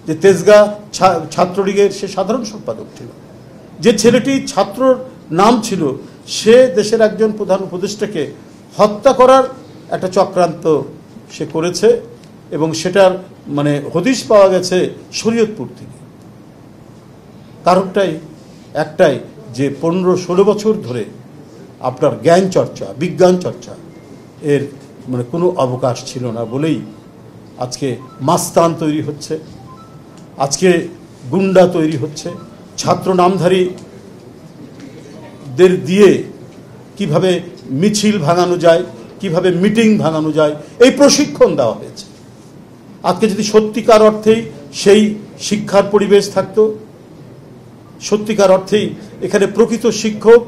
যে তেজগাঁ ছাত্রলীগের সে সাধারণ সম্পাদক ছিল, যে ছেলেটি ছাত্রর নাম ছিল, সে দেশের একজন প্রধান উপদেষ্টাকে হত্যা করার একটা চক্রান্ত সে করেছে এবং সেটার মানে হদিশ পাওয়া গেছে শরীয়তপুর থেকে। কারণটাই একটাই যে 15-16 বছর ধরে আপনার জ্ঞান চর্চা, বিজ্ঞান চর্চা এর মানে কোনো অবকাশ ছিল না বলেই আজকে মাস্তান তৈরি হচ্ছে, আজকে গুন্ডা তৈরি হচ্ছে। ছাত্র নামধারীদের দিয়ে কিভাবে মিছিল ভাঙানো যায়, কিভাবে মিটিং ভাঙানো যায়, এই প্রশিক্ষণ দেওয়া হয়েছে। আজকে যদি সত্যিকার অর্থেই সেই শিক্ষার পরিবেশ থাকতো, সত্যিকার অর্থেই এখানে প্রকৃত শিক্ষক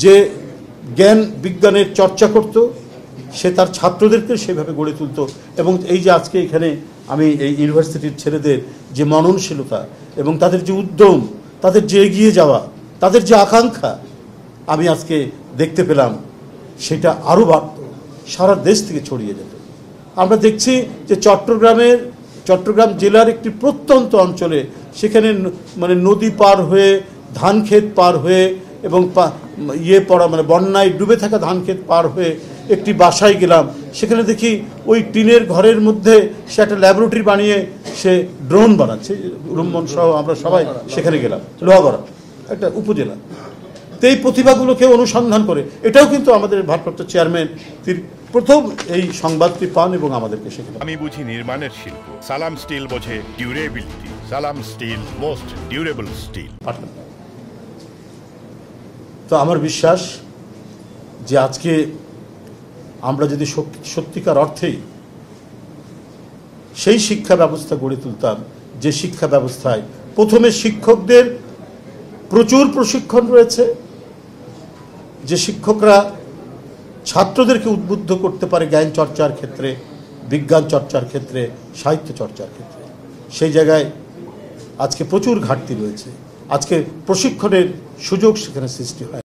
যে জ্ঞান বিজ্ঞানের চর্চা করত, সে তার ছাত্রদেরকে সেভাবে গড়ে তুলত। এবং এই যে আজকে এখানে আমি এই ইউনিভার্সিটির ছেলেদের যে মননশীলতা এবং তাদের যে উদ্যম, তাদের যে এগিয়ে যাওয়া, তাদের যে আকাঙ্ক্ষা আমি আজকে দেখতে পেলাম, সেটা আরও বাড়ত, সারা দেশ থেকে ছড়িয়ে যেত। আমরা দেখছি যে চট্টগ্রাম জেলার একটি প্রত্যন্ত অঞ্চলে সেখানে মানে নদী পার হয়ে, ধান ক্ষেত পার হয়ে এবং মানে বন্যায় ডুবে থাকা ধান ক্ষেত পার হয়ে একটি বাসায় গেলাম, সেখানে দেখি ওই টিনের ঘরের মধ্যে সে একটা ল্যাবরেটরি বানিয়ে সে ড্রোন বানাচ্ছে। রুম্মন সহ আমরা সবাই সেখানে গেলাম, লোহাগড়া একটা উপজেলা। তো এই প্রতিভাগুলোকে অনুসন্ধান করে, এটাও কিন্তু আমাদের ভারপ্রাপ্ত চেয়ারম্যান প্রথম এই সংবাদটি পান এবং আমাদেরকে শেখান। আমি বুঝি নির্মাণের শিল্প, সালাম স্টিল বোঝে ডিউরেবিলিটি। সালাম স্টিল, মোস্ট ডিউরেবল স্টিল। তো আমার বিশ্বাস যে আজকে আমরা যদি সত্যিকার অর্থেই সেই শিক্ষা ব্যবস্থা গড়ে তুলতাম, যে শিক্ষা ব্যবস্থায় প্রথমে শিক্ষকদের প্রচুর প্রশিক্ষণ রয়েছে, যে শিক্ষকরা ছাত্রদেরকে উদ্বুদ্ধ করতে পারে জ্ঞান চর্চার ক্ষেত্রে, বিজ্ঞান চর্চার ক্ষেত্রে, সাহিত্য চর্চার ক্ষেত্রে, সেই জায়গায় আজকে প্রচুর ঘাটতি রয়েছে। আজকে প্রশিক্ষণের সুযোগ সেখানে সৃষ্টি হয়,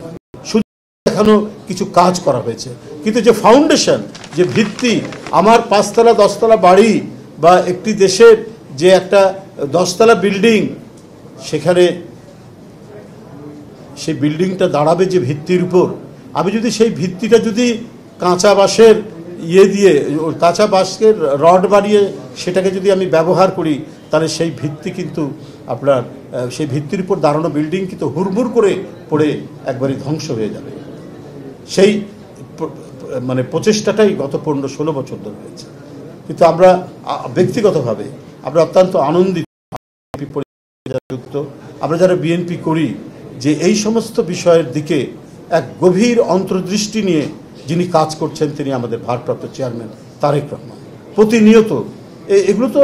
সুযোগ দেখানো কিছু কাজ করা হয়েছে, কিন্তু যে ফাউন্ডেশন, যে ভিত্তি, আমার 5তলা 10তলা বাড়ি বা একটি দেশের যে একটা 10তলা বিল্ডিং, সেখানে সেই বিল্ডিংটা দাঁড়াবে যে ভিত্তির উপর, আমি যদি সেই ভিত্তিটা যদি কাঁচা বাঁশের দিয়ে, কাঁচা বাঁশের রড বানিয়ে সেটাকে যদি আমি ব্যবহার করি, তাহলে সেই ভিত্তি কিন্তু আপনার সেই ভিত্তির উপর দাঁড়ানো বিল্ডিং কিন্তু হুড়মুড় করে পড়ে একবারে ধ্বংস হয়ে যাবে। সেই মানে প্রচেষ্টাটাই গত 15-16 বছর ধরে হয়েছে। কিন্তু আমরা ব্যক্তিগতভাবে আমরা অত্যন্ত আনন্দিত, আমরা যারা বিএনপি করি, যে এই সমস্ত বিষয়ের দিকে এক গভীর অন্তর্দৃষ্টি নিয়ে যিনি কাজ করছেন, তিনি আমাদের ভারপ্রাপ্ত চেয়ারম্যান তারেক রহমান। প্রতিনিয়ত এগুলো তো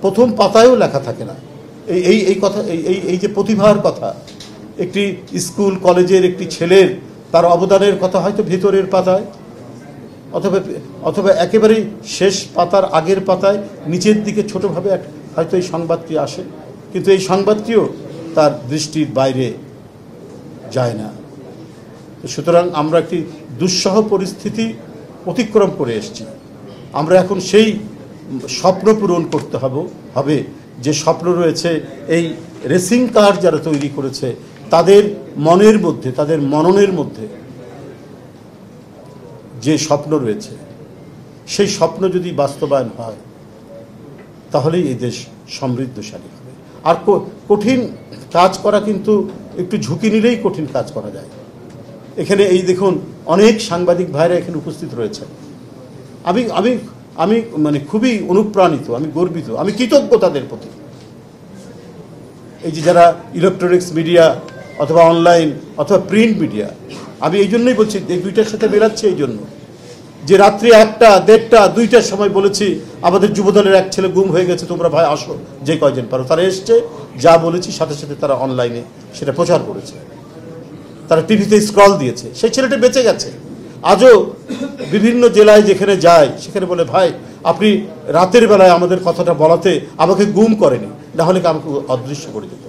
প্রথম পাতায়ও লেখা থাকে না, এই কথা, এই যে প্রতিভার কথা, একটি স্কুল কলেজের একটি ছেলের তার অবদানের কথা হয়তো ভেতরের পাতায় অথবা একেবারেই শেষ পাতার আগের পাতায় নিচের দিকে ছোটোভাবে হয়তো এই সংবাদটি আসে, কিন্তু এই সংবাদটিও তার দৃষ্টির বাইরে যায় না। সুতরাং আমরা একটি দুঃসহ পরিস্থিতি অতিক্রম করে এসেছি। আমরা এখন সেই স্বপ্ন পূরণ করতে হবে যে স্বপ্ন রয়েছে এই রেসিং কার যারা তৈরি করেছে তাদের মনের মধ্যে, তাদের মননের মধ্যে যে স্বপ্ন রয়েছে, সেই স্বপ্ন যদি বাস্তবায়ন হয় তাহলেই এই দেশ সমৃদ্ধশালী হবে। আর কঠিন কাজ করা কিন্তু একটু ঝুঁকি নিলেই কঠিন কাজ করা যায়। এখানে এই দেখুন অনেক সাংবাদিক ভাইরা এখানে উপস্থিত রয়েছে। আমি মানে খুবই অনুপ্রাণিত, আমি গর্বিত, আমি কৃতজ্ঞ তাদের প্রতি। এই যে যারা ইলেকট্রনিক্স মিডিয়া অথবা অনলাইন অথবা প্রিন্ট মিডিয়া, আমি এই জন্যই বলছি, এই দুইটার সাথে মেলাচ্ছি এই জন্য যে রাত্রি 1টা, 1:30, 2টার সময় বলেছি আমাদের যুবদলের এক ছেলে গুম হয়ে গেছে, তোমরা ভাই আসো, যে কয়জন পারো। তারা এসছে, যা বলেছি সাথে সাথে তারা অনলাইনে সেটা প্রচার করেছে, তারা টিভিতে স্ক্রল দিয়েছে, সেই ছেলেটা বেঁচে গেছে। আজও বিভিন্ন জেলায় যেখানে যায় সেখানে বলে, ভাই আপনি রাতের বেলায় আমাদের কথাটা বলাতে আমাকে গুম করেনি, না হলে আমাকে অদৃশ্য করে দিত।